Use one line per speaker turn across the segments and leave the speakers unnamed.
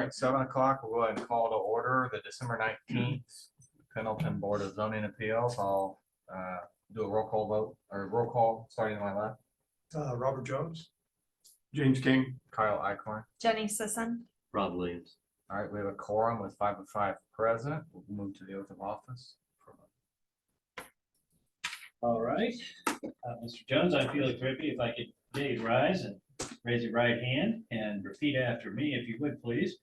right, 7 o'clock, we'll go ahead and call to order the December 19th Pendleton Board of Zoning Appeals. I'll do a roll call vote, or roll call, starting on my left.
Robert Jones. James King.
Kyle Eichhorn.
Jenny Sisson.
Rob Williams.
All right, we have a quorum with 5 of 5 present. We'll move to the oath of office.
All right, Mr. Jones, I feel it trippy if I could please rise and raise your right hand and repeat after me, if you would, please.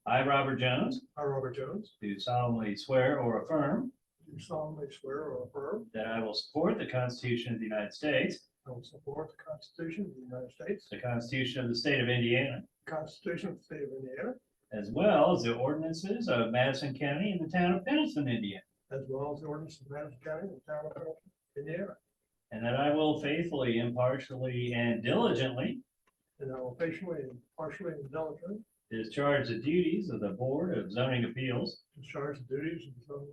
I, Robert Jones,
I, Robert Jones,
do solemnly swear or affirm
do solemnly swear or affirm
that I will support the Constitution of the United States,
I will support the Constitution of the United States,
the Constitution of the State of Indiana,
the Constitution of the State of Indiana,
as well as the ordinances of Madison County and the town of Pendleton, Indiana,
as well as the ordinance of Madison County and the town of Pendleton, Indiana,
and that I will faithfully, impartially, and diligently
and I will patiently, impartially, and diligently
discharge the duties of the Board of Zoning Appeals
discharge the duties of the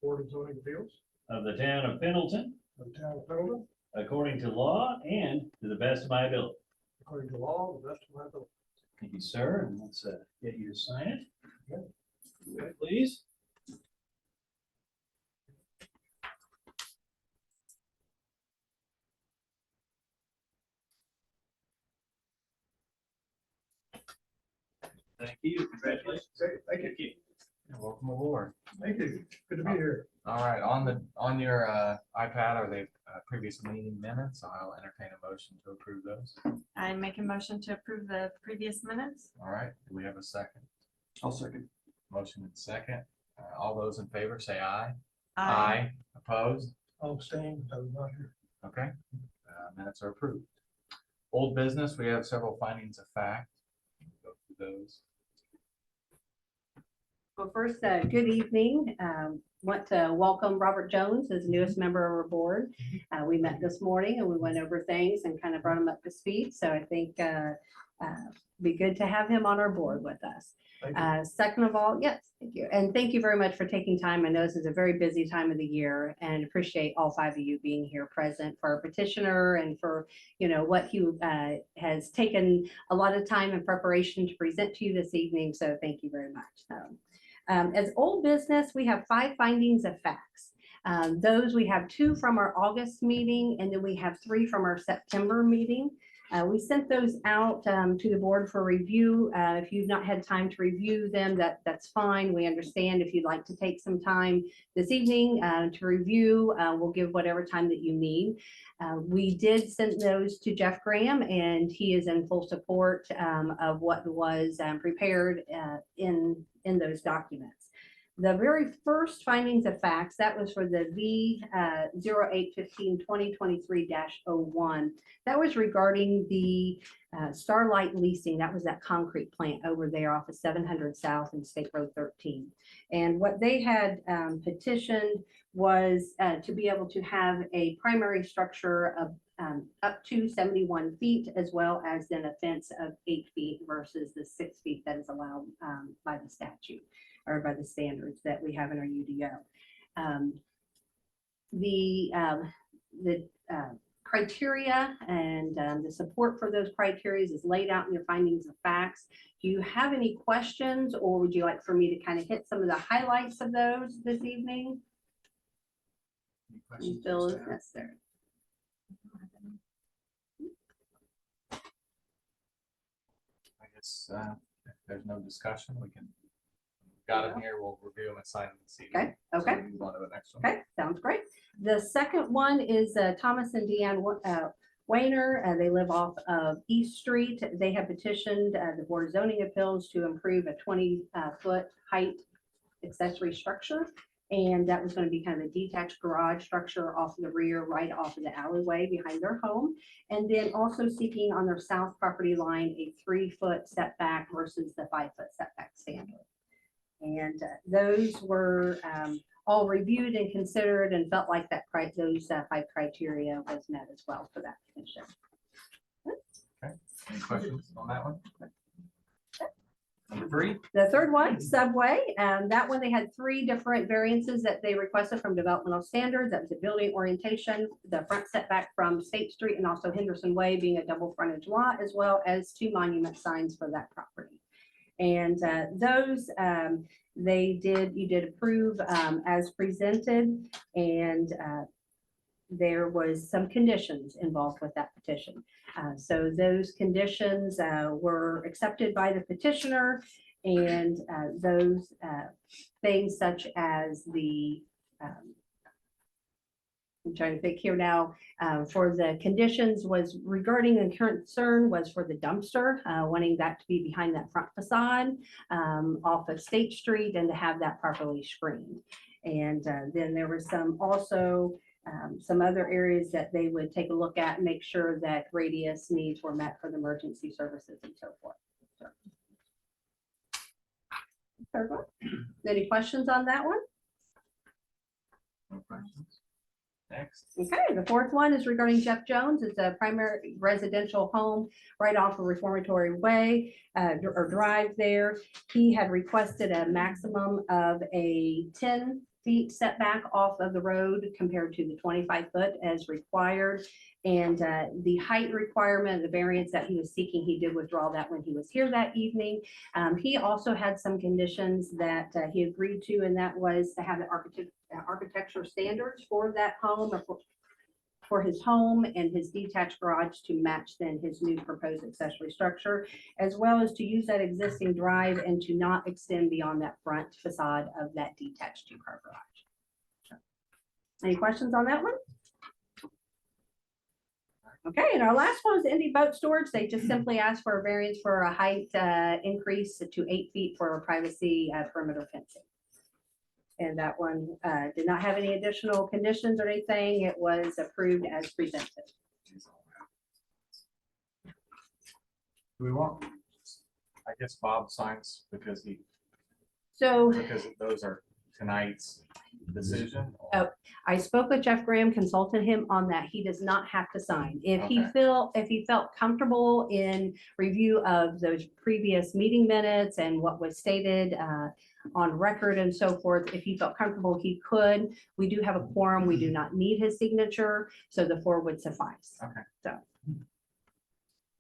Board of Zoning Appeals
of the town of Pendleton
of the town of Pendleton,
according to law and to the best of my ability.
according to law, to the best of my ability.
Thank you, sir, and let's get you to sign it.
Okay.
Okay, please. Thank you, congratulations.
Thank you.
Welcome aboard.
Thank you. Good to be here.
All right, on your iPad are the previous meeting minutes. I'll entertain a motion to approve those.
I make a motion to approve the previous minutes.
All right, do we have a second?
I'll second.
Motion and second. All those in favor say aye.
Aye.
Opposed?
I'll abstain. I was not here.
Okay, minutes are approved. Old business, we have several findings of fact. Go through those.
Well, first, good evening. Want to welcome Robert Jones as the newest member of our board. We met this morning and we went over things and kind of brought him up to speed. So I think be good to have him on our board with us.
Thank you.
Second of all, yes, thank you. And thank you very much for taking time. I know this is a very busy time of the year and appreciate all 5 of you being here present for our petitioner and for, you know, what he has taken a lot of time and preparation to present to you this evening. So thank you very much. As old business, we have 5 findings of facts. Those we have 2 from our August meeting, and then we have 3 from our September meeting. We sent those out to the board for review. If you've not had time to review them, that's fine. We understand if you'd like to take some time this evening to review, we'll give whatever time that you need. We did send those to Jeff Graham, and he is in full support of what was prepared in those documents. The very first findings of facts, that was for the V0815-2023-01. That was regarding the Starlight Leasing. That was that concrete plant over there off of 700 South and State Road 13. And what they had petitioned was to be able to have a primary structure of up to 71 feet, as well as then a fence of 8 feet versus the 6 feet that is allowed by the statute or by the standards that we have in our UDO. The criteria and the support for those criteria is laid out in your findings of facts. Do you have any questions, or would you like for me to kind of hit some of the highlights of those this evening?
Any
You
questions?
feel is
Staff?
necessary.
I guess if there's no discussion, we can got them here. We'll review them and sign them this evening.
Okay, okay.
So we move on to the next one.
Okay, sounds great. The second one is Thomas and Deanne Wayner. They live off of East Street. They have petitioned the Board of Zoning Appeals to improve a 20-foot height accessory structure. And that was going to be kind of a detached garage structure off the rear, right off of the alleyway behind their home. And then also seeking on their south property line a 3-foot setback versus the 5-foot setback standard. And those were all reviewed and considered and felt like that those 5 criteria was met as well for that petition.
Okay. Any questions on that one? Number 3.
The third one, Subway, that one they had 3 different variances that they requested from developmental standards. That was the building orientation, the front setback from State Street, and also Henderson Way being a double frontage lot, as well as 2 monument signs for that property. And those, you did approve as presented, and there was some conditions involved with that petition. So those conditions were accepted by the petitioner, and those things such as I'm trying to think here now, for the conditions was regarding the current concern was for the dumpster, wanting that to be behind that front facade off of State Street and to have that properly screened. And then there was some also some other areas that they would take a look at and make sure that radius needs were met for the emergency services and so forth. So. Third one. Any questions on that one?
No questions? Next.
Okay, the fourth one is regarding Jeff Jones. It's a primary residential home right off of Reformatory Way or Drive there. He had requested a maximum of a 10 feet setback off of the road compared to the 25 foot as required. And the height requirement, the variance that he was seeking, he did withdraw that when he was here that evening. He also had some conditions that he agreed to, and that was to have the architecture standards for that home, or for his home and his detached garage to match then his new proposed accessory structure, as well as to use that existing drive and to not extend beyond that front facade of that detached two-car garage. Any questions on that one? Okay, and our last one is Indy Boat Storage. They just simply asked for a variance for a height increase to 8 feet for privacy perimeter fencing. And that one did not have any additional conditions or anything. It was approved as presented.
Do we want, I guess Bob signs because
So
those are tonight's decision?
Oh. I spoke with Jeff Graham, consulted him on that. He does not have to sign. If he felt comfortable in review of those previous meeting minutes and what was stated on record and so forth, if he felt comfortable, he could. We do have a quorum. We do not need his signature, so the 4 would suffice.
Okay.
So.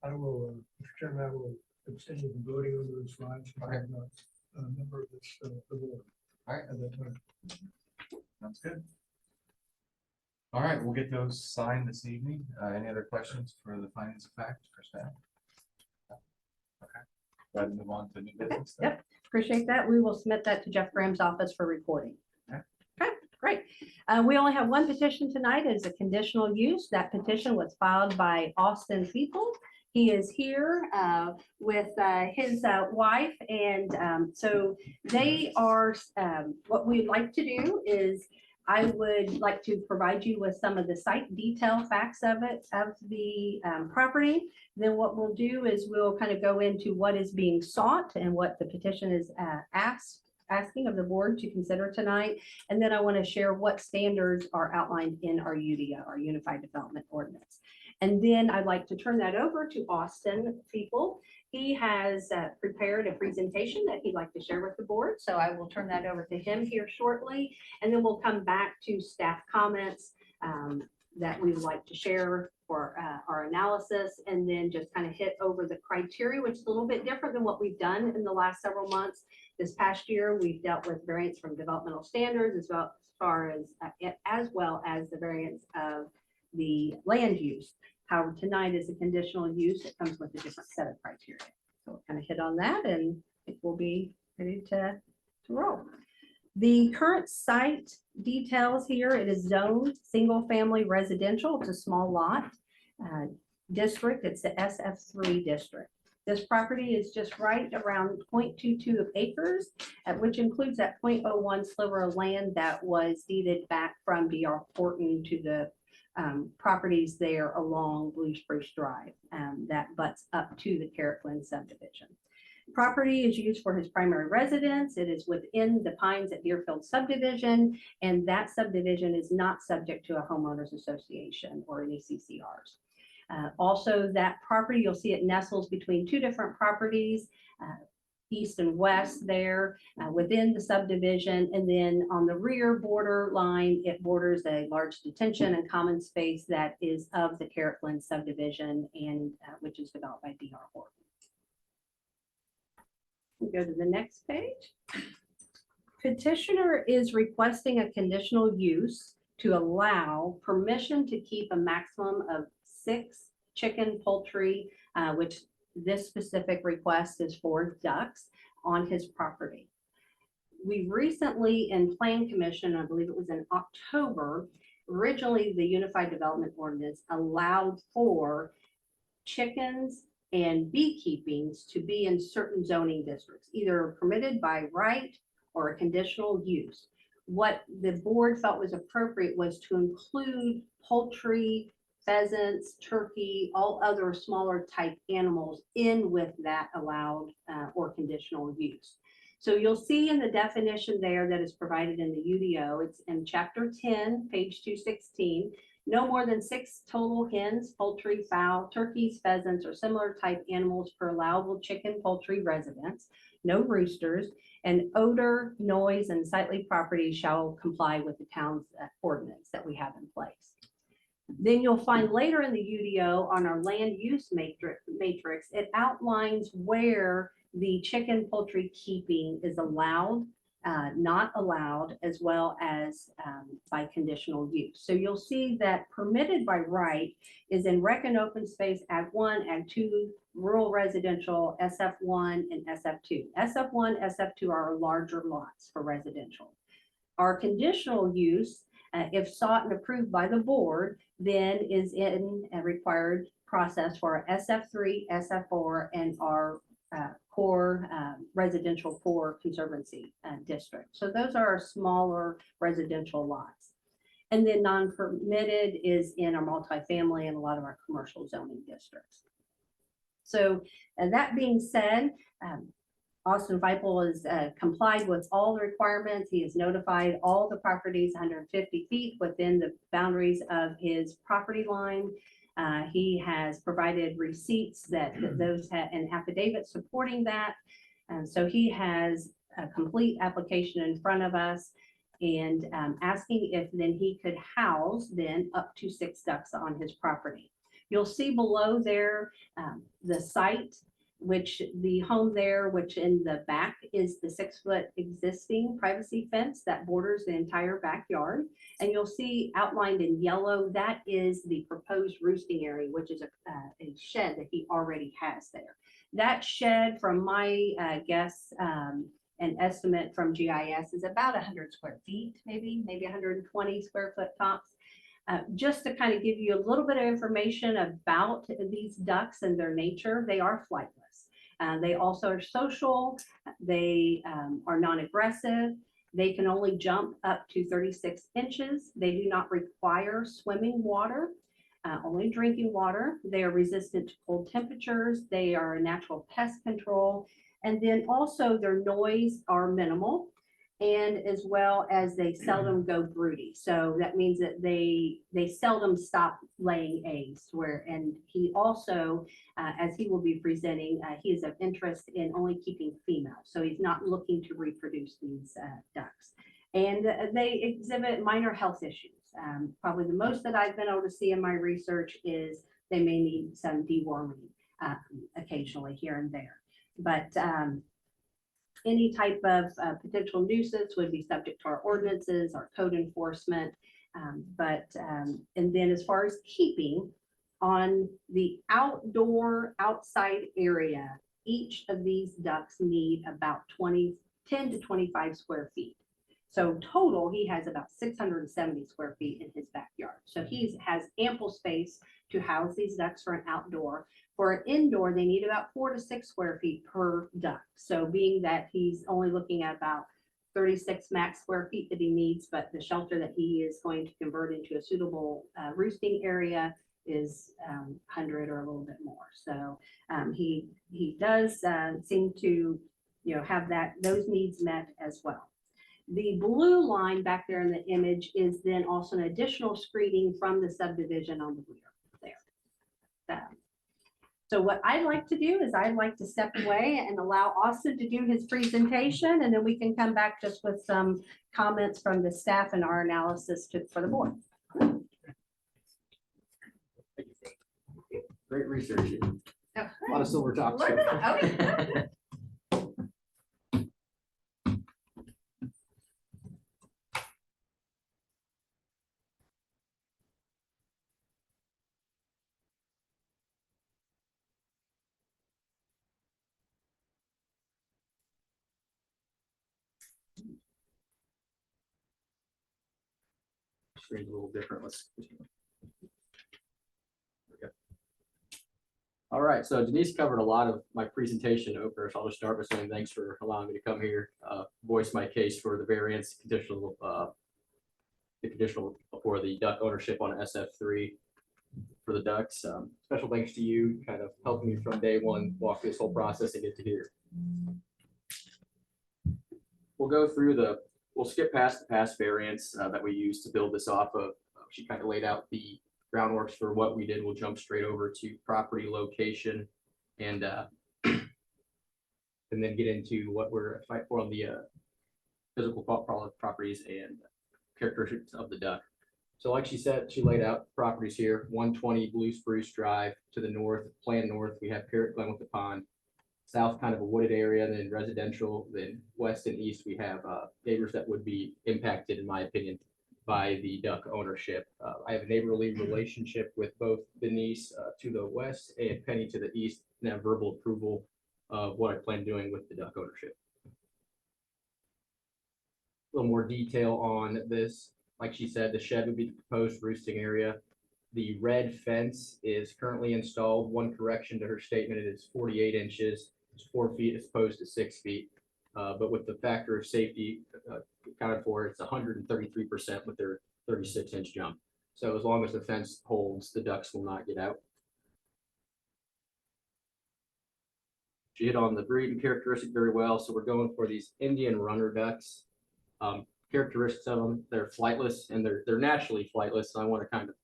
I will, Mr. Chairman, I will abstain from voting on those slides.
Okay.
I'm not a member of this, the board.
All right.
At that time.
Sounds good. All right, we'll get those signed this evening. Any other questions for the findings of fact for staff? Okay, go ahead and move on to new business. then.
Yep. Appreciate that. We will submit that to Jeff Graham's office for recording.
Okay.
Okay, great. We only have one petition tonight as a conditional use. That petition was filed by Austin People. He is here with his wife, and so they are, what we'd like to do is I would like to provide you with some of the site detail facts of the property. Then what we'll do is we'll kind of go into what is being sought and what the petition is asking of the board to consider tonight. And then I want to share what standards are outlined in our UDO, our Unified Development Ordinance. And then I'd like to turn that over to Austin People. He has prepared a presentation that he'd like to share with the board. So I will turn that over to him here shortly. And then we'll come back to staff comments that we would like to share for our analysis, and then just kind of hit over the criteria, which is a little bit different than what we've done in the last several months. This past year, we've dealt with variance from developmental standards as well as the variance of the land use. However, tonight is a conditional use. It comes with a different set of criteria. So we'll kind of hit on that, and it will be ready to roll. The current site details here, it is zoned single family residential. It's a small lot district. It's the SF3 district. This property is just right around 0.22 acres, which includes that 0.01 sliver of land that was deeded back from D.R. Horton to the properties there along Blue Spruce Drive that butts up to the Carrot Glen subdivision. Property is used for his primary residence. It is within the Pines at Deerfield subdivision, and that subdivision is not subject to a homeowners association or any CCRs. Also, that property, you'll see it nestles between 2 different properties, east and west there within the subdivision. And then on the rear border line, it borders a large detention and common space that is of the Carrot Glen subdivision, and which is developed by D.R. Horton. Go to the next page. Petitioner is requesting a conditional use to allow permission to keep a maximum of 6 chicken, poultry, which this specific request is for ducks on his property. We recently in Plan Commission, I believe it was in October, originally the Unified Development Ordinance allowed for chickens and beekeepings to be in certain zoning districts, either permitted by right or a conditional use. What the board felt was appropriate was to include poultry, pheasants, turkey, all other smaller type animals in with that allowed or conditional use. So you'll see in the definition there that is provided in the UDO, it's in chapter 10, page 216, no more than 6 total hens, poultry, fowl, turkeys, pheasants, or similar type animals per allowable chicken, poultry residence, no roosters, and odor, noise, and sightly property shall comply with the town's ordinance that we have in place. Then you'll find later in the UDO on our land use matrix, it outlines where the chicken poultry keeping is allowed, not allowed, as well as by conditional use. So you'll see that permitted by right is in rec and open space, Ag 1, Ag 2, rural residential, SF1 and SF2. SF1, SF2 are larger lots for residential. Our conditional use, if sought and approved by the board, then is in a required process for our SF3, SF4, and our core residential core conservancy district. So those are our smaller residential lots. And then non-permitted is in our multifamily and a lot of our commercial zoning districts. So that being said, Austin Feipel has complied with all the requirements. He has notified all the properties 150 feet within the boundaries of his property line. He has provided receipts that those have an affidavit supporting that. And so he has a complete application in front of us and asking if then he could house then up to 6 ducks on his property. You'll see below there the site, which the home there, which in the back is the 6-foot existing privacy fence that borders the entire backyard. And you'll see outlined in yellow, that is the proposed roosting area, which is a shed that he already has there. That shed, from my guess and estimate from GIS, is about 100 square feet, maybe 120 square foot tops. Just to kind of give you a little bit of information about these ducks and their nature, they are flightless. They also are social. They are non-aggressive. They can only jump up to 36 inches. They do not require swimming water, only drinking water. They are resistant to cold temperatures. They are a natural pest control. And then also their noise are minimal, and as well as they seldom go broody. So that means that they seldom stop laying eggs. And he also, as he will be presenting, he is of interest in only keeping females. So he's not looking to reproduce these ducks. And they exhibit minor health issues. Probably the most that I've been able to see in my research is they may need some deworming occasionally here and there. But any type of potential nuisance would be subject to our ordinances, our code enforcement. And then as far as keeping on the outside area, each of these ducks need about 10 to 25 square feet. So total, he has about 670 square feet in his backyard. So he has ample space to house these ducks for an outdoor. For an indoor, they need about 4 to 6 square feet per duck. So being that he's only looking at about 36 max square feet that he needs, but the shelter that he is going to convert into a suitable roosting area is 100 or a little bit more. So he does seem to have those needs met as well. The blue line back there in the image is then also an additional screening from the subdivision on the rear there. So what I'd like to do is I'd like to step away and allow Austin to do his presentation, and then we can come back just with some comments from the staff and our analysis for the board.
Great research.
Oh,
A lot of silver talks.
Look at that.
screen's a little different. Let's. There we go. All right, so Denise covered a lot of my presentation opener, so I'll just start by saying thanks for allowing me to come here, voice my case for the variance conditional, the conditional for the duck ownership on SF3 for the ducks. Special thanks to you, kind of helping me from day one walk this whole process and get to here. We'll go through we'll skip past the past variance that we used to build this off of. She kind of laid out the groundworks for what we did. We'll jump straight over to property location and then get into what we're fighting for on the physical properties and characteristics of the duck. So like she said, she laid out properties here, 120 Blue Spruce Drive to the north, plan north, we have Parrot Glen with the pond. South, kind of a wooded area, then residential, then west and east, we have neighbors that would be impacted, in my opinion, by the duck ownership. I have a neighborly relationship with both Denise to the west and Penny to the east, and have verbal approval of what I plan doing with the duck ownership. A little more detail on this. Like she said, the shed would be the proposed roosting area. The red fence is currently installed. One correction to her statement, it is 48 inches. It's 4 feet as opposed to 6 feet. But with the factor of safety accounted for, it's 133% with their 36-inch jump. So as long as the fence holds, the ducks will not get out. She hit on the breeding characteristic very well. So we're going for these Indian runner ducks. Characteristics of them, they're flightless and they're naturally flightless. So I want to kind of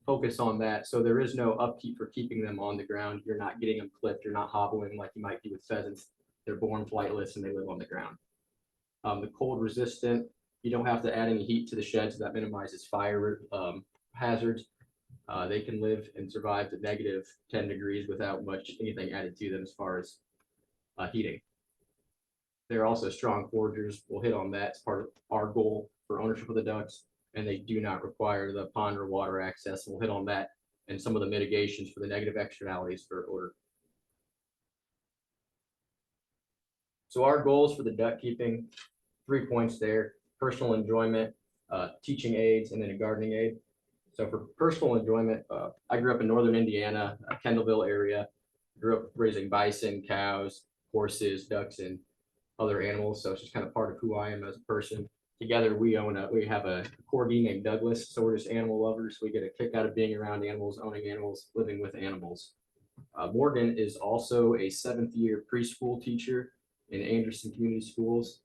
focus on that. So there is no upkeep for keeping them on the ground. You're not getting them clipped. You're not hobbling like you might do with pheasants. They're born flightless and they live on the ground. The cold resistant, you don't have to add any heat to the shed, so that minimizes fire hazards. They can live and survive to -10 degrees without much anything added to them as far as heating. They're also strong foragers. We'll hit on that as part of our goal for ownership of the ducks, and they do not require the pond or water access. We'll hit on that and some of the mitigations for the negative externalities for odor. So our goals for the duck keeping, 3 points there: personal enjoyment, teaching aids, and then a gardening aid. So for personal enjoyment, I grew up in northern Indiana, Kendallville area. Grew up raising bison, cows, horses, ducks, and other animals. So it's just kind of part of who I am as a person. Together we have a corgi named Douglas. So we're just animal lovers. We get a kick out of being around animals, owning animals, living with animals. Morgan is also a 7th year preschool teacher in Anderson Community Schools.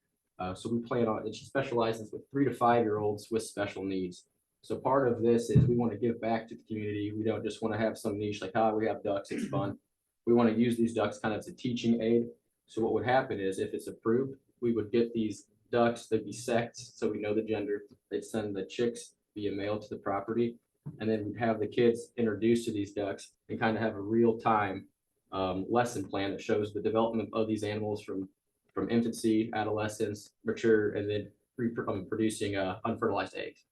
So we plan on, and she specializes with 3 to 5 year olds with special needs. So part of this is we want to give back to the community. We don't just want to have some niche like, we have ducks, it's fun. We want to use these ducks kind of as a teaching aid. So what would happen is if it's approved, we would get these ducks, they'd be sexed, so we know the gender. They'd send the chicks via mail to the property, and then we'd have the kids introduced to these ducks and kind of have a real-time lesson plan that shows the development of these animals from infancy, adolescence, mature, and then producing unfertilized eggs.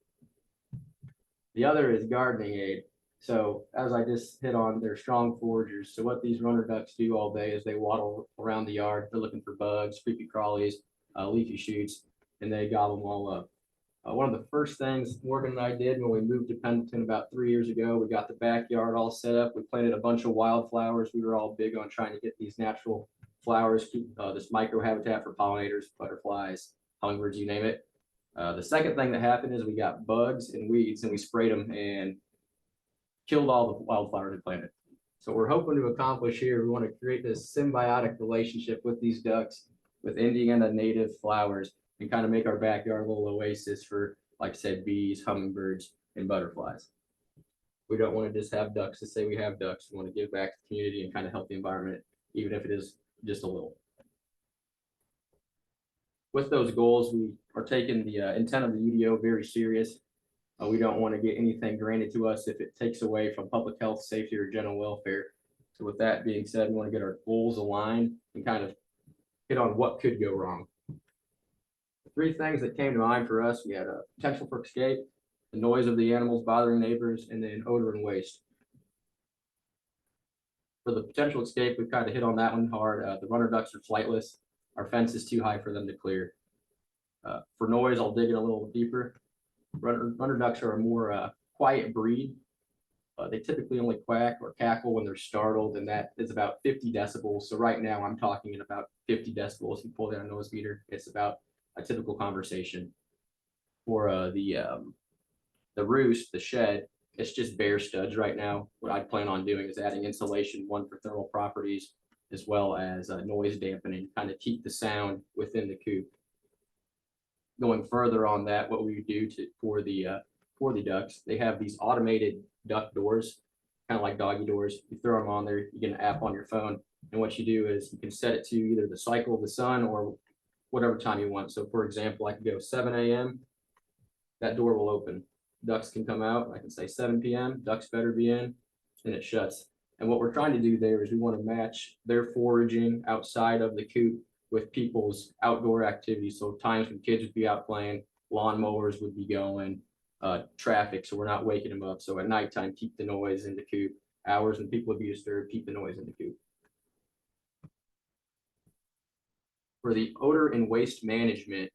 The other is gardening aid. So as I just hit on, they're strong foragers. So what these runner ducks do all day is they waddle around the yard. They're looking for bugs, creepy crawlies, leafy shoots, and they gobble them all up. One of the first things Morgan and I did when we moved to Pendleton about 3 years ago, we got the backyard all set up. We planted a bunch of wildflowers. We were all big on trying to get these natural flowers, this microhabitat for pollinators, butterflies, hummingbirds, you name it. The second thing that happened is we got bugs and weeds and we sprayed them and killed all the wildflowers we planted. So we're hoping to accomplish here, we want to create this symbiotic relationship with these ducks, with Indiana native flowers, and kind of make our backyard a little oasis for, like I said, bees, hummingbirds, and butterflies. We don't want to just have ducks to say we have ducks. We want to give back to the community and kind of help the environment, even if it is just a little. With those goals, we are taking the intent of the UDO very serious. We don't want to get anything granted to us if it takes away from public health, safety, or general welfare. So with that being said, we want to get our goals aligned and kind of hit on what could go wrong. The 3 things that came to mind for us, we had a potential for escape, the noise of the animals bothering neighbors, and then odor and waste. For the potential escape, we kind of hit on that one hard. The runner ducks are flightless. Our fence is too high for them to clear. For noise, I'll dig in a little deeper. Runner ducks are a more quiet breed. They typically only quack or cackle when they're startled, and that is about 50 decibels. So right now I'm talking at about 50 decibels. You pull down a noise meter, it's about a typical conversation. For the roost, the shed, it's just bare studs right now. What I plan on doing is adding insulation, one for thermal properties, as well as noise dampening, kind of keep the sound within the coop. Going further on that, what we do for the ducks, they have these automated duck doors, kind of like doggy doors. You throw them on there, you get an app on your phone, and what you do is you can set it to either the cycle of the sun or whatever time you want. So for example, I could go 7 a.m., that door will open. Ducks can come out. I can say 7 p.m., ducks better be in, and it shuts. And what we're trying to do there is we want to match their foraging outside of the coop with people's outdoor activities. So times when kids would be out playing, lawnmowers would be going, traffic, so we're not waking them up. So at nighttime, keep the noise in the coop. Hours when people would be disturbed, keep the noise in the coop. For the odor and waste management,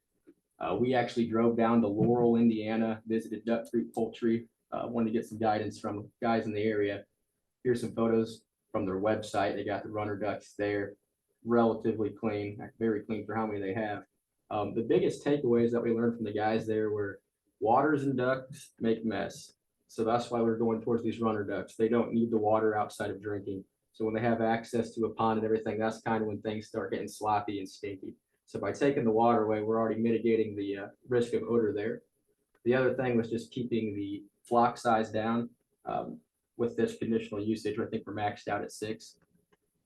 we actually drove down to Laurel, Indiana, visited Duck Creek Poultry, wanted to get some guidance from guys in the area. Here's some photos from their website. They got the runner ducks there, relatively clean, very clean for how many they have. The biggest takeaways that we learned from the guys there were waters and ducks make mess. So that's why we're going towards these runner ducks. They don't need the water outside of drinking. So when they have access to a pond and everything, that's kind of when things start getting sloppy and stinky. So by taking the water away, we're already mitigating the risk of odor there. The other thing was just keeping the flock size down. With this conditional usage, I think we're maxed out at 6.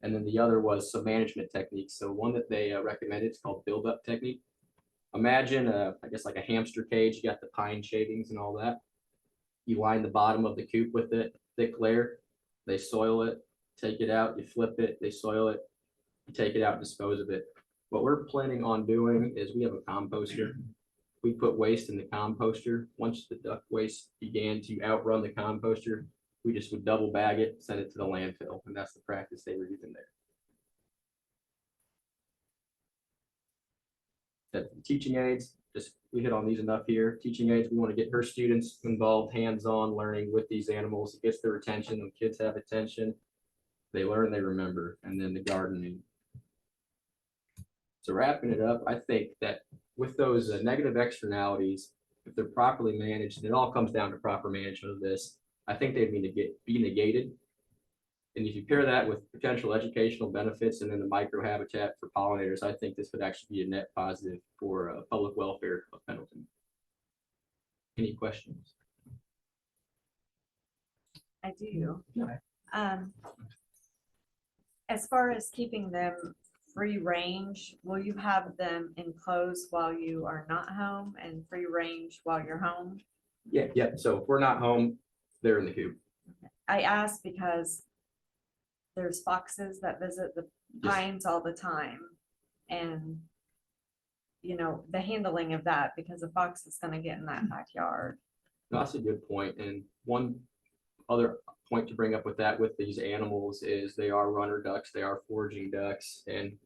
And then the other was some management techniques. So one that they recommended is called build-up technique. Imagine, I guess like a hamster cage, you got the pine shavings and all that. You line the bottom of the coop with it, thick layer. They soil it, take it out, you flip it, they soil it, you take it out, dispose of it. What we're planning on doing is we have a composter. We put waste in the composter. Once the duck waste began to outrun the composter, we just would double bag it, send it to the landfill, and that's the practice they were using there. The teaching aids, just we hit on these enough here. Teaching aids, we want to get her students involved, hands-on learning with these animals. It gets their attention. When kids have attention, they learn, they remember. And then the gardening. So wrapping it up, I think that with those negative externalities, if they're properly managed, and it all comes down to proper management of this, I think they'd be negated. And if you pair that with potential educational benefits and then the microhabitat for pollinators, I think this would actually be a net positive for public welfare of Pendleton. Any questions?
I do.
Okay.
As far as keeping them free range, will you have them enclosed while you are not home and free range while you're home?
Yeah. So if we're not home, they're in the coop.
I ask because there's foxes that visit the
Yes.
pines all the time. And, you know, the handling of that, because a fox is gonna get in that backyard.
No, that's a good point. And one other point to bring up with that, with these animals, is they are runner ducks, they are foraging ducks, and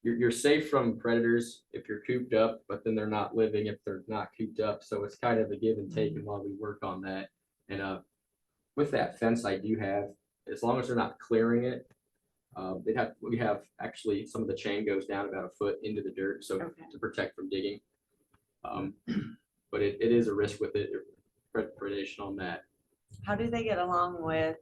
you're safe from predators if you're cooped up, but then they're not living if they're not cooped up. So it's kind of a give and take, and while we work on that. And with that fence I do have, as long as they're not clearing it, we have actually some of the chain goes down about a foot into the dirt, so
Okay.
to protect from digging. But it is a risk with it, predation on that.
How do they get along with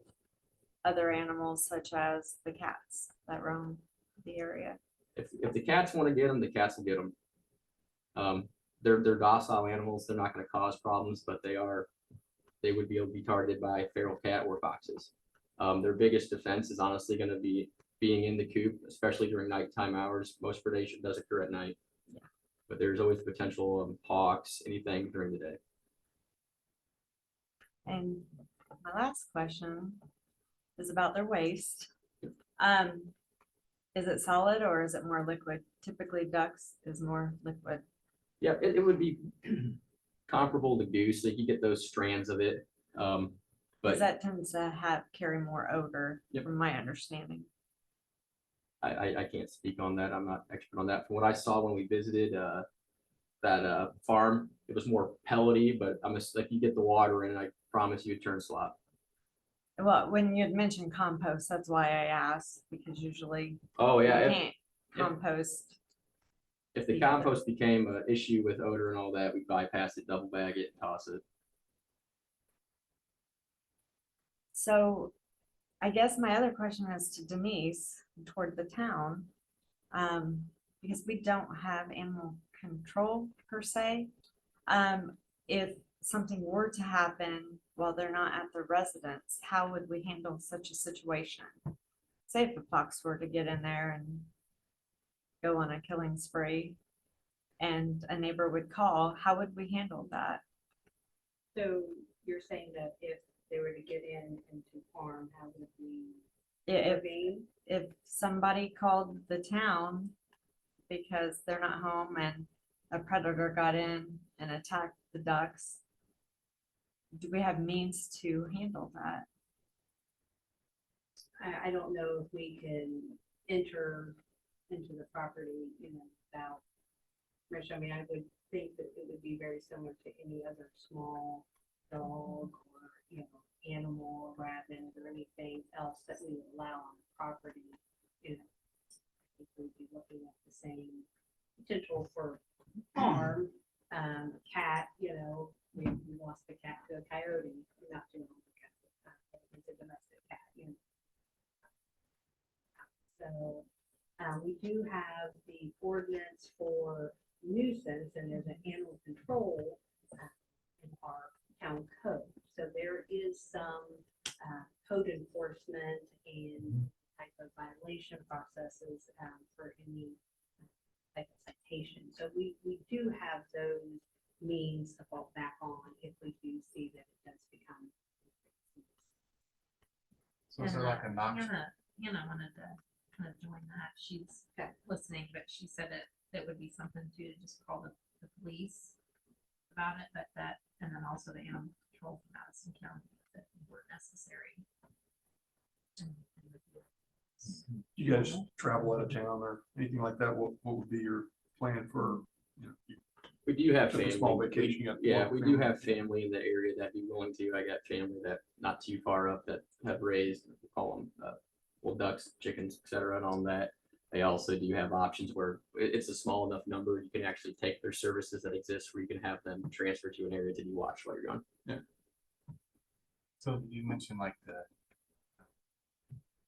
other animals such as the cats that roam the area?
If the cats want to get them, the cats will get them. They're docile animals. They're not going to cause problems, but they would be able to be targeted by feral cat or foxes. Their biggest defense is honestly going to be being in the coop, especially during nighttime hours. Most predation does occur at night, but there's always the potential of hawks, anything during the day.
And my last question is about their waste. Is it solid or is it more liquid? Typically ducks is more liquid.
Yeah, it would be comparable to goose. So you get those strands of it.
Because
But
that tends to carry more odor,
Yep.
from my understanding.
I can't speak on that. I'm not expert on that. From what I saw when we visited, farm. It was more pellety, but like you get the water in, I promise you it turns slop.
Well, when you had mentioned compost, that's why I asked, because usually
Oh,
you
yeah,
can't compost.
if the compost became an issue with odor and all that, we bypass it, double bag it, and toss it.
So I guess my other question is to Denise, toward the town. Because we don't have animal control per se. If something were to happen while they're not at their residence, how would we handle such a situation? Say if the fox were to get in there and go on a killing spree and a neighbor would call, how would we handle that?
So you're saying that if they were to get in into farm, how would we
If,
intervene?
if somebody called the town because they're not home and a predator got in and attacked the ducks, do we have means to handle that?
I don't know if we can enter into the property, without permission. I mean, I would think that it would be very similar to any other small dog or, animal, rabbit, or anything else that we would allow on the property, I think we'd be looking at the same potential for harm. Cat, we lost the cat to a coyote, not too long ago. It's a domestic cat, So we do have the ordinance for nuisance, and there's an animal control in our town code. So there is some code enforcement and type of violation processes for any type of citation. So we do have those means to fall back on if we do see that it does become.
So is there like a notch?
Hannah wanted to kind of join that. She's listening, but she said that would be something to just call the police about it, but that, and then also the animal control from Madison County that were necessary.
You guys travel out of town or anything like that? What would be your plan for,
We do have
took a
family.
small vacation? You got
Yeah,
work
we
family?
do have family in the area that'd be willing to. I got family that not too far up that have raised, we call them, ducks, chickens, et cetera, and all that. They also do have options where it's a small enough number, you can actually take their services that exist where you can have them transfer to an area to be watched while you're gone.
So you mentioned like the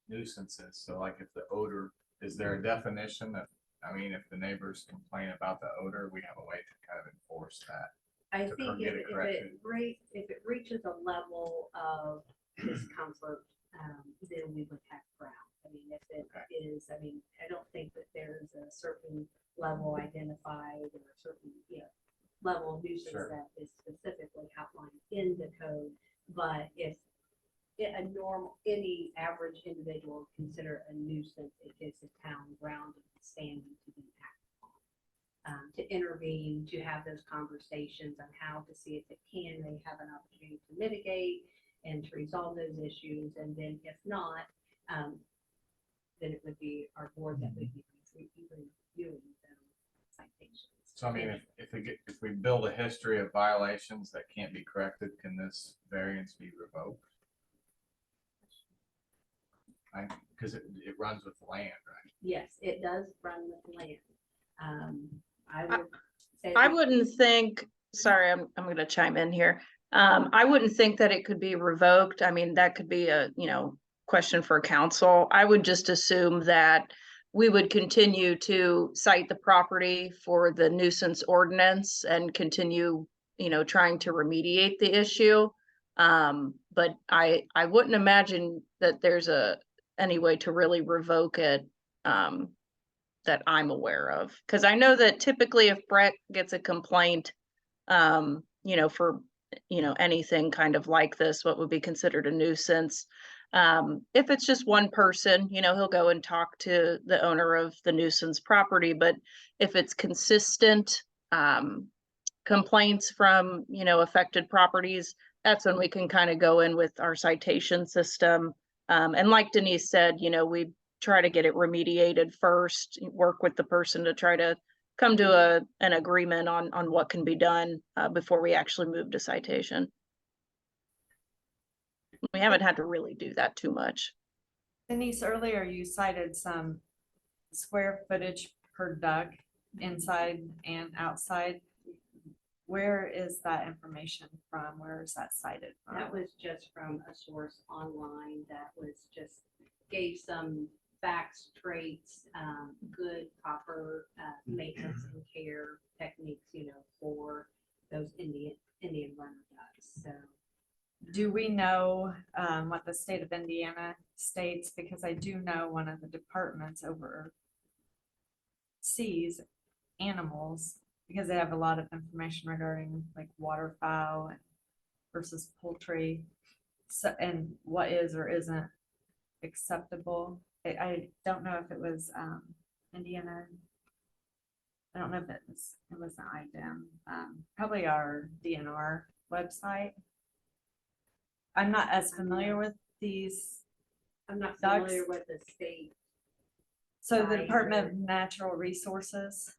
nuisances, so like if the odor, is there a definition that, if the neighbors complain about the odor, we have a way to kind of enforce that?
I
To
think
get it corrected.
if it reaches a level of discomfort, then we would have ground. If it is, I don't think that there's a certain level identified or a certain, level of nuisance
Sure.
that is specifically outlined in the code. But if any average individual would consider a nuisance, it gives the town ground and standing to be acted on. To intervene, to have those conversations on how to see if it can, they have an opportunity to mitigate and to resolve those issues. And then if not, then it would be our board that would be reviewing those citations.
So if we build a history of violations that can't be corrected, can this variance be revoked? Because it runs with the land, right?
Yes, it does run with the land. I would say.
I wouldn't think, sorry, I'm gonna chime in here. I wouldn't think that it could be revoked. That could be a, question for council. I would just assume that we would continue to cite the property for the nuisance ordinance and continue, trying to remediate the issue. But I wouldn't imagine that there's any way to really revoke it, that I'm aware of. Cause I know that typically if Brett gets a complaint, for, anything kind of like this, what would be considered a nuisance. If it's just one person, he'll go and talk to the owner of the nuisance property. But if it's consistent, complaints from, affected properties, that's when we can kind of go in with our citation system. And like Denise said, we try to get it remediated first, work with the person to try to come to an agreement on what can be done before we actually move to citation. We haven't had to really do that too much.
Denise, earlier you cited some square footage per duck inside and outside. Where is that information from? Where is that cited from?
That was just from a source online that was just gave some facts, traits, good proper maintenance and care techniques, you know, for those Indian runner ducks. So
Do we know what the state of Indiana states? Because I do know one of the departments oversees animals because they have a lot of information regarding like waterfowl versus poultry. So, and what is or isn't acceptable. I don't know if it was Indiana. I don't know if it wasn't IDEM. Probably our DNR website. I'm not as familiar with these.
I'm not
Ducks.
familiar with the state.
So the
Right.
Department of Natural Resources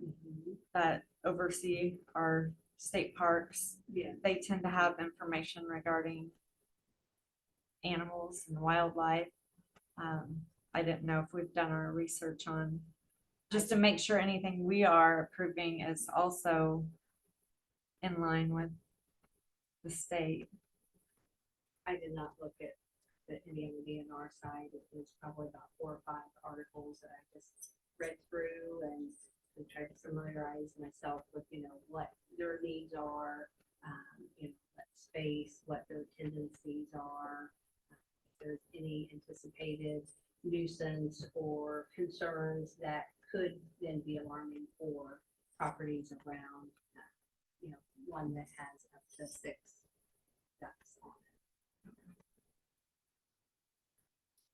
that oversee our state parks,
Yeah.
they tend to have information regarding animals and wildlife. I didn't know if we've done our research on, just to make sure anything we are approving is also in line with the state.
I did not look at the Indiana DNR side. It was probably about 4 or 5 articles that I just read through and tried to familiarize myself with, you know, what their needs are, you know, what space, what their tendencies are, if there's any anticipated nuisance or concerns that could then be alarming for properties around, you know, one that has up to 6 ducks on it.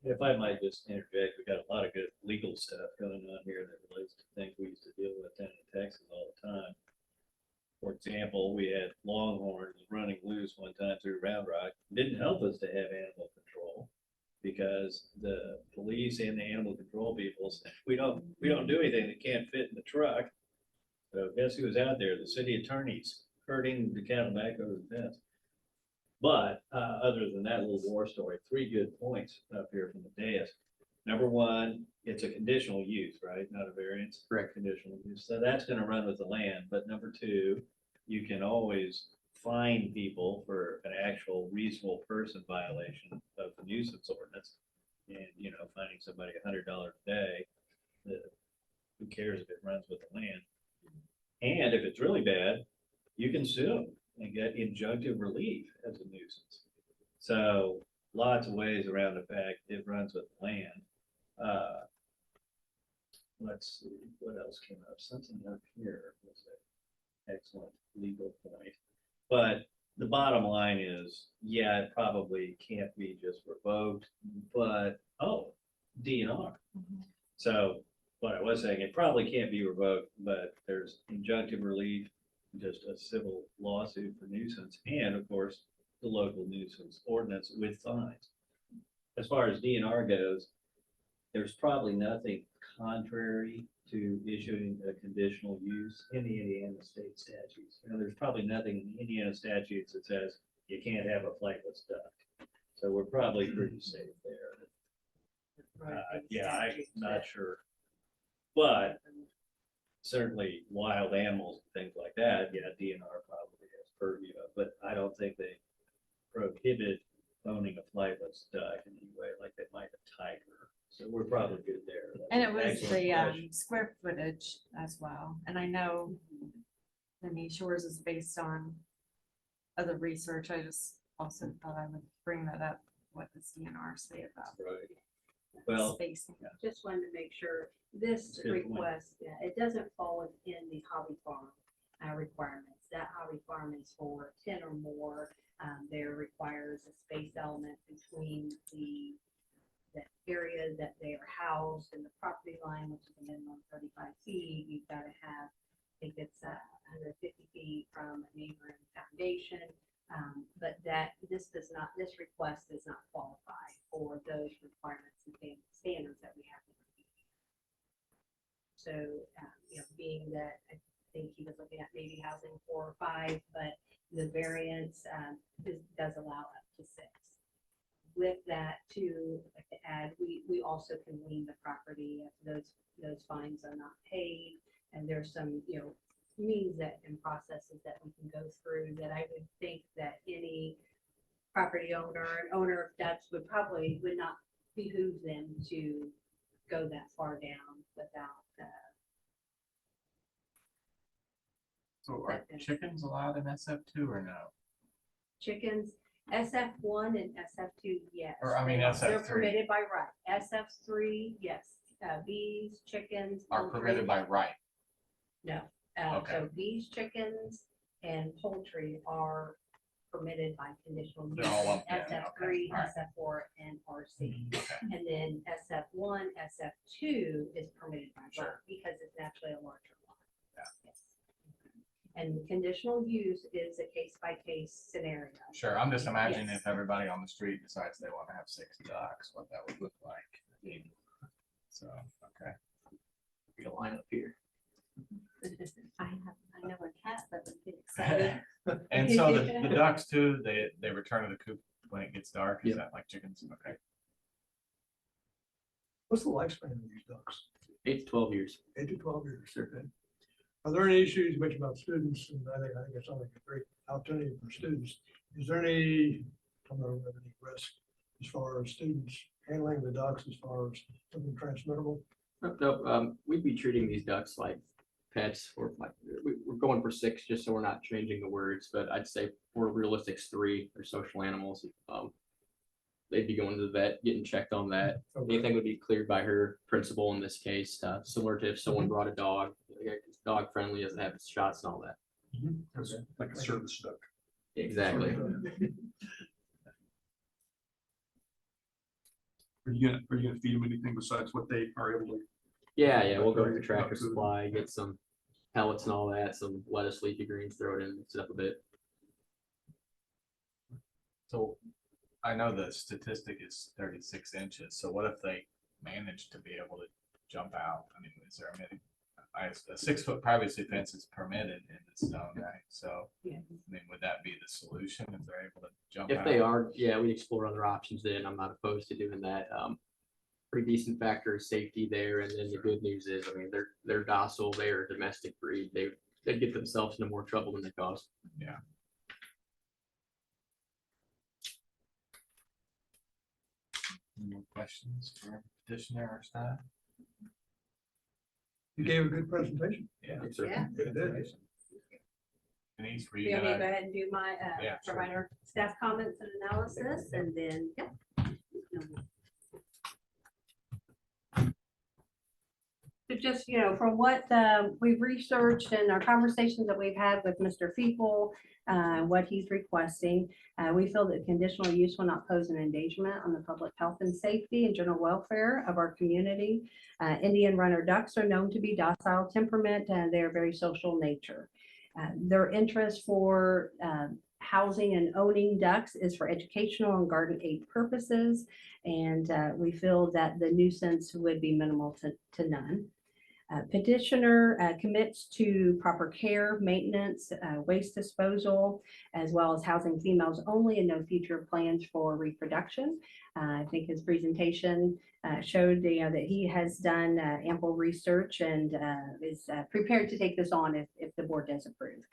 If I might just interject, we got a lot of good legal stuff going on here that relates to things we used to deal with down in Texas all the time. For example, we had longhorns running loose one time through Round Rock. Didn't help us to have animal control because the police and the animal control people said, we don't do anything that can't fit in the truck. So guess who was out there? The city attorneys herding the cattle back over the fence. But other than that little war story, 3 good points up here from the dais. Number one, it's a conditional use, right? Not a variance.
Correct.
Conditional use. So that's going to run with the land. But number 2, you can always fine people for an actual reasonable person violation of the nuisance ordinance. And, you know, finding somebody $100 a day, who cares if it runs with the land? And if it's really bad, you can sue them and get injunctive relief as a nuisance. So lots of ways around the fact it runs with land. Let's see, what else came up? Something up here was an excellent legal point. But the bottom line is, yeah, it probably can't be just revoked, but, DNR. So what I was saying, it probably can't be revoked, but there's injunctive relief, just a civil lawsuit for nuisance, and of course, the local nuisance ordinance with fines. As far as DNR goes, there's probably nothing contrary to issuing a conditional use in the Indiana state statutes. You know, there's probably nothing in the Indiana statutes that says you can't have a flightless duck. So we're probably pretty safe there. Yeah, I'm not sure. But certainly wild animals, things like that, yeah, DNR probably has purview of, but I don't think they prohibit owning a flightless duck in any way like they might a tiger. So we're probably good there. That's
And it
an
was
excellent
the
question.
square footage as well. And I know Denise, yours is based on other research. I just also thought I would bring that up, what does DNR say about
Right. Well,
spacing.
Just wanted to make sure this
Good point.
request, yeah, it doesn't fall within the hobby farm requirements. That hobby farm is for 10 or more. There requires a space element between the area that they are housed and the property line, which is a minimum 35 feet. You've got to have, I think it's 150 feet from a neighboring foundation. But this request does not qualify for those requirements and standards that we have. So, being that I think he was looking at maybe housing 4 or 5, but the variance does allow up to 6. With that too, like to add, we also can lien the property if those fines are not paid. And there's some, means that and processes that we can go through that I would think that any property owner, an owner of ducks would not behoove them to go that far down without.
So are chickens allowed in SF2 or no?
Chickens, SF1 and SF2, yes.
Or, I mean,
They're
SF3.
permitted by right. SF3, yes. Bees, chickens.
Are permitted by right?
No.
Okay.
So bees, chickens, and poultry are permitted by conditional use.
They're all lumped in,
SF3,
okay, all right.
SF4, and RC.
Okay.
And then SF1, SF2 is permitted by right
Sure.
because it's actually a larger lot.
Yeah.
Yes. And conditional use is a case-by-case scenario.
Sure, I'm just imagining
Yes.
if everybody on the street decides they want to have 6 ducks, what that would look like. So, okay.
Be a line up here.
I know a cat that would get excited.
And so the ducks too, they return to the coop when it gets dark, is
Yep.
that like chickens? Okay.
What's the lifespan of these ducks?
8 to 12 years.
8 to 12 years. Okay. Are there any issues you mentioned about students? And I think it's like a great opportunity for students. Is there any, I don't know, any risk as far as students handling the ducks as far as something transmittable?
No, we'd be treating these ducks like pets, or like, we're going for 6 just so we're not changing the words, but I'd say for realistic 3, they're social animals. They'd be going to the vet, getting checked on that.
Okay.
Anything would be cleared by her principal in this case, similar to if someone brought a dog, it's dog friendly, doesn't have shots and all that.
It's like a service duck.
Exactly.
Are you gonna feed them anything besides what they are able to?
Yeah, we'll go to Tractor Supply, get some pellets and all that, some lettuce, leafy greens, throw it in, mix it up a bit.
So I know the statistic is 36 inches, so what if they manage to be able to jump out? I mean, is there a minute? A 6-foot privacy fence is permitted in this zone, right? So,
Yeah.
I mean, would that be the solution if they're able to jump out?
If they are, yeah, we'd explore other options then. I'm not opposed to doing that. Pretty decent factor of safety there. And then the good news is, I mean, they're docile, they are a domestic breed. They'd get themselves into more trouble than they cause.
Yeah. Any more questions for petitioner or staff?
You gave a good presentation.
Yeah.
Thanks, sir.
Yeah.
Good.
Denise, were
You
you
want me to go
gonna?
ahead and do my,
Yeah, sure.
provide our staff comments and analysis, and then, yeah. So just, from what we've researched and our conversations that we've had with Mr. Feeple, what he's requesting, we feel that conditional use will not pose an endangerment on the public health and safety and general welfare of our community. Indian runner ducks are known to be docile temperament, and they are very social nature. Their interest for housing and owning ducks is for educational and garden aid purposes, and we feel that the nuisance would be minimal to none. Petitioner commits to proper care, maintenance, waste disposal, as well as housing females only, and no future plans for reproduction. I think his presentation showed that he has done ample research and is prepared to take this on if the board does approve.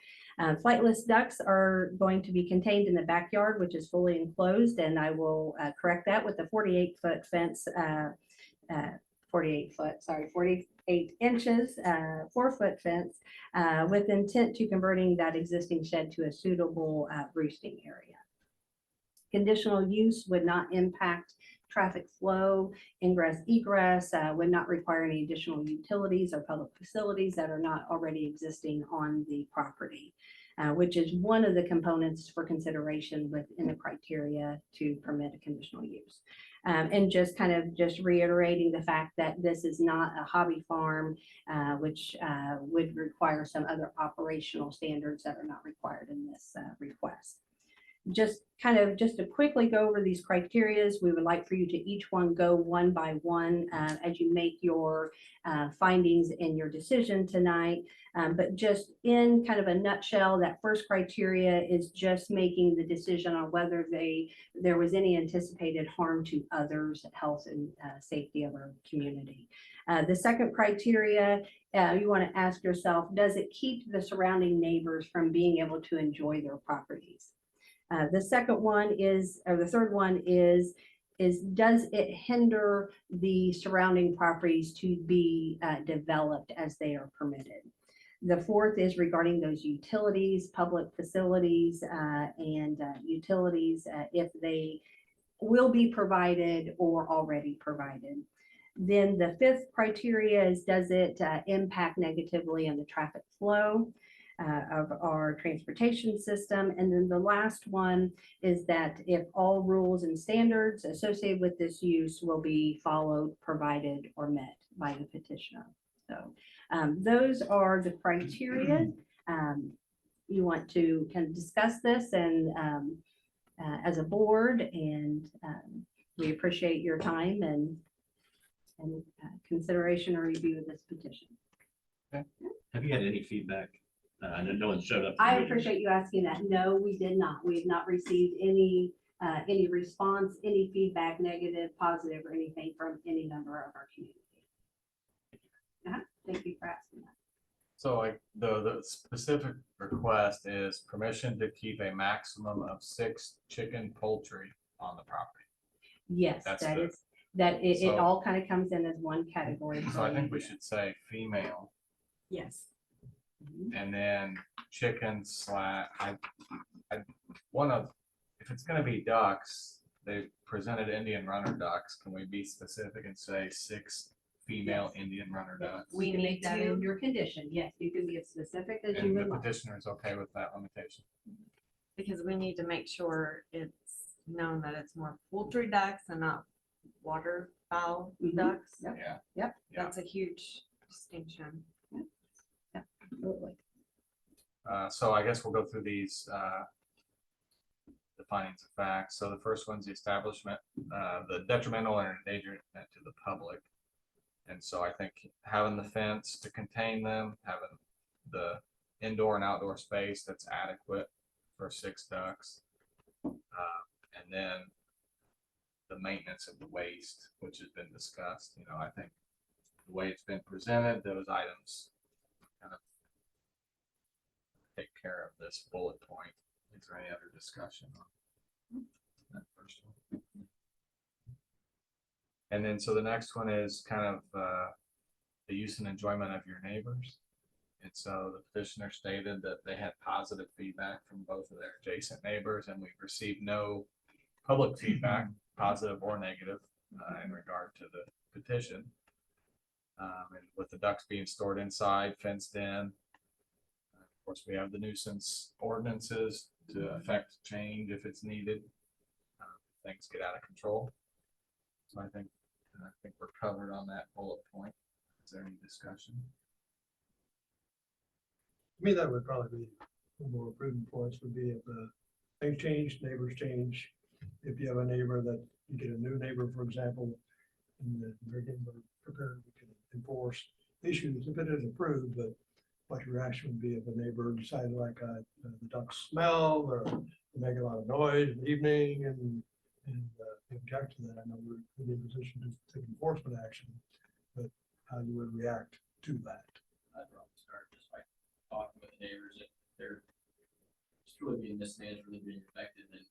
Flightless ducks are going to be contained in the backyard, which is fully enclosed, and I will correct that with the 48-foot fence, 48 inches, 4-foot fence, with intent to converting that existing shed to a suitable roosting area. Conditional use would not impact traffic flow, ingress, egress, would not require any additional utilities or public facilities that are not already existing on the property, which is one of the components for consideration within the criteria to permit a conditional use. And just reiterating the fact that this is not a hobby farm, which would require some other operational standards that are not required in this request. just to quickly go over these criterias, we would like for you to each one go one by one as you make your findings in your decision tonight. But just in kind of a nutshell, that first criteria is just making the decision on whether there was any anticipated harm to others' health and safety of our community. The second criteria, you want to ask yourself, does it keep the surrounding neighbors from being able to enjoy their properties? The second one is, or the third one is does it hinder the surrounding properties to be developed as they are permitted? The fourth is regarding those utilities, public facilities, and utilities, if they will be provided or already provided. Then the fifth criteria is, does it impact negatively on the traffic flow of our transportation system? And then the last one is that if all rules and standards associated with this use will be followed, provided, or met by the petitioner. So those are the criteria. You want to kind of discuss this and as a board, and we appreciate your time and consideration or review of this petition.
Have you had any feedback? I know no one showed up.
I appreciate you asking that. No, we did not. We have not received any response, any feedback, negative, positive, or anything from any member of our community. Thank you for asking that.
So like the specific request is permission to keep a maximum of 6 chicken poultry on the property.
Yes,
That's
that
the-
is, that it
so-
all kind of comes in as one category.
So I think we should say female,
Yes.
and then chicken I wanna, if it's gonna be ducks, they presented Indian runner ducks. Can we be specific and say 6 female Indian runner ducks?
We can
need
make that in
to-
your condition. Yes, you can be as specific as you
And
would
the
like.
petitioner is okay with that limitation?
Because we need to make sure it's known that it's more poultry ducks and not waterfowl
Mhm.
ducks.
Yep.
Yeah.
Yep.
Yeah.
That's a huge distinction.
Absolutely.
So I guess we'll go through these, the findings of facts. So the first one's the establishment, the detrimental and endangerment to the public. And so I think having the fence to contain them, having the indoor and outdoor space that's adequate for 6 ducks. And then the maintenance of the waste, which has been discussed. You know, I think the way it's been presented, those items kind of take care of this bullet point. Is there any other discussion on that first one? And then, so the next one is kind of the use and enjoyment of your neighbors. And so the petitioner stated that they had positive feedback from both of their adjacent neighbors, and we've received no public feedback, positive or negative, in regard to the petition. And with the ducks being stored inside, fenced in, of course, we have the nuisance ordinances to affect change if it's needed. Things get out of control. So I think we're covered on that bullet point. Is there any discussion?
To me, that would probably be the more prudent points would be if things change, neighbors change. If you have a neighbor that you get a new neighbor, for example, and they're getting prepared, we can enforce issues if it is approved, but what your reaction would be if a neighbor decided like the ducks smell or they make a lot of noise in the evening and object to that. I know we're in a position to take enforcement action, but how you would react to that.
I'd probably start just by talking with the neighbors if they're truly being mismanaged, really being affected, then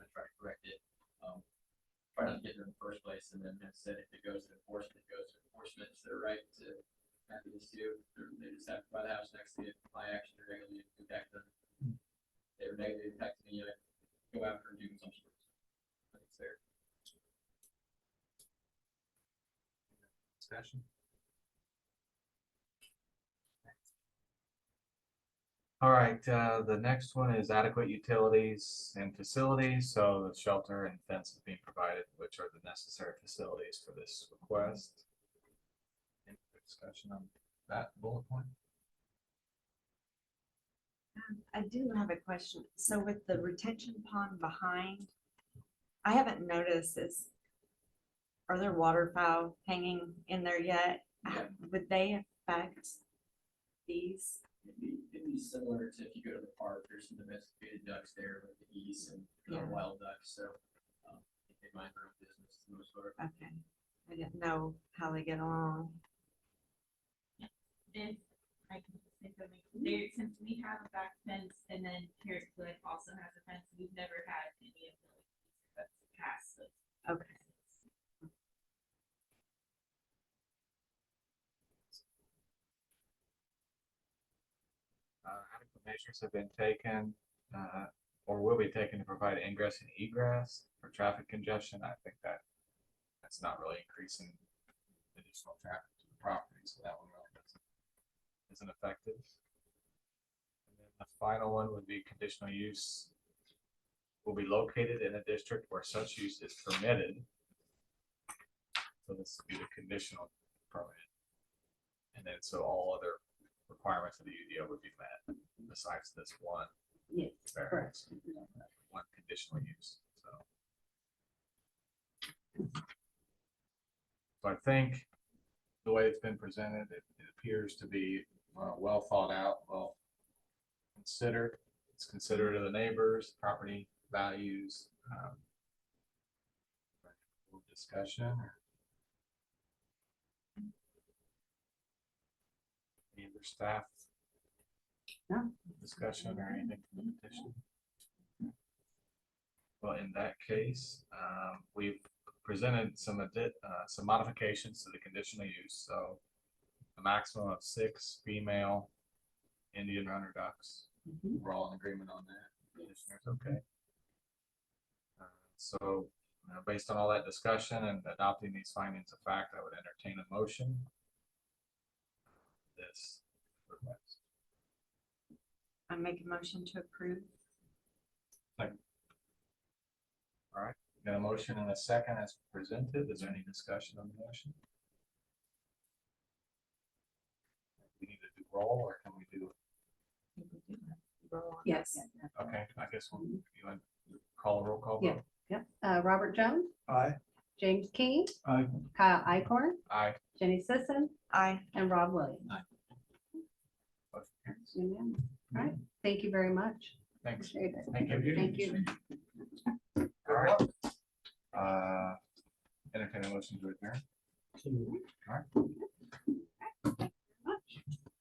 I try to correct it. Try not to get there in the first place, and then as I said, if it goes to enforcement, it goes to enforcement. It's their right to have this too. They just have to buy the house next to it, my action to regularly impact them. They were negatively impacting me, I go after and do some sort of. It's there.
Discussion? All right, the next one is adequate utilities and facilities. So the shelter and fence is being provided, which are the necessary facilities for this request. Any discussion on that bullet point?
I do have a question. So with the retention pond behind, I haven't noticed are there waterfowl hanging in there yet?
Yeah.
Would they affect these?
It'd be similar to if you go to the park, there's some domesticated ducks there with the geese and
Yeah.
wild ducks, so. I think they mind their own business for the most part.
Okay, I didn't know how they get along.
If I can say something, there, since we have a back fence and then Carrot Cliff also has a fence, we've never had any of those that's passed those.
Okay.
Adequate measures have been taken, or will be taken to provide ingress and egress for traffic congestion. I think that's not really increasing additional traffic to the property, so that one really isn't effective. And then the final one would be conditional use will be located in a district where such use is permitted. So this would be the conditional permit. And then so all other requirements of the UDO would be met besides this one
Yes,
variance, one conditional use, so. So I think the way it's been presented, it appears to be well thought out, well considered. It's considerate of the neighbors, property values. Discussion. Any other staff?
No.
Discussion or anything from the petition? Well, in that case, we've presented some modifications to the conditional use, so a maximum of 6 female Indian runner ducks. We're all in agreement on that. Commissioners, okay. So, based on all that discussion and adopting these findings of fact, I would entertain a motion. This request.
I make a motion to approve.
All right, got a motion and a second as presented. Is there any discussion on the motion? We need to do roll, or can we do?
yes.
Okay, I guess we'll, you want to call a roll call
Yeah.
vote?
Yep. Robert Jones,
Aye.
James King,
Aye.
Kyle Icorn,
Aye.
Jenny Sisson,
Aye.
and Rob Williams.
Motion carries.
Unanimous. All right, thank you very much.
Thanks.
Appreciate it.
Thank you.
Thank you.
All right. Entertain a motion to adjourn. All right.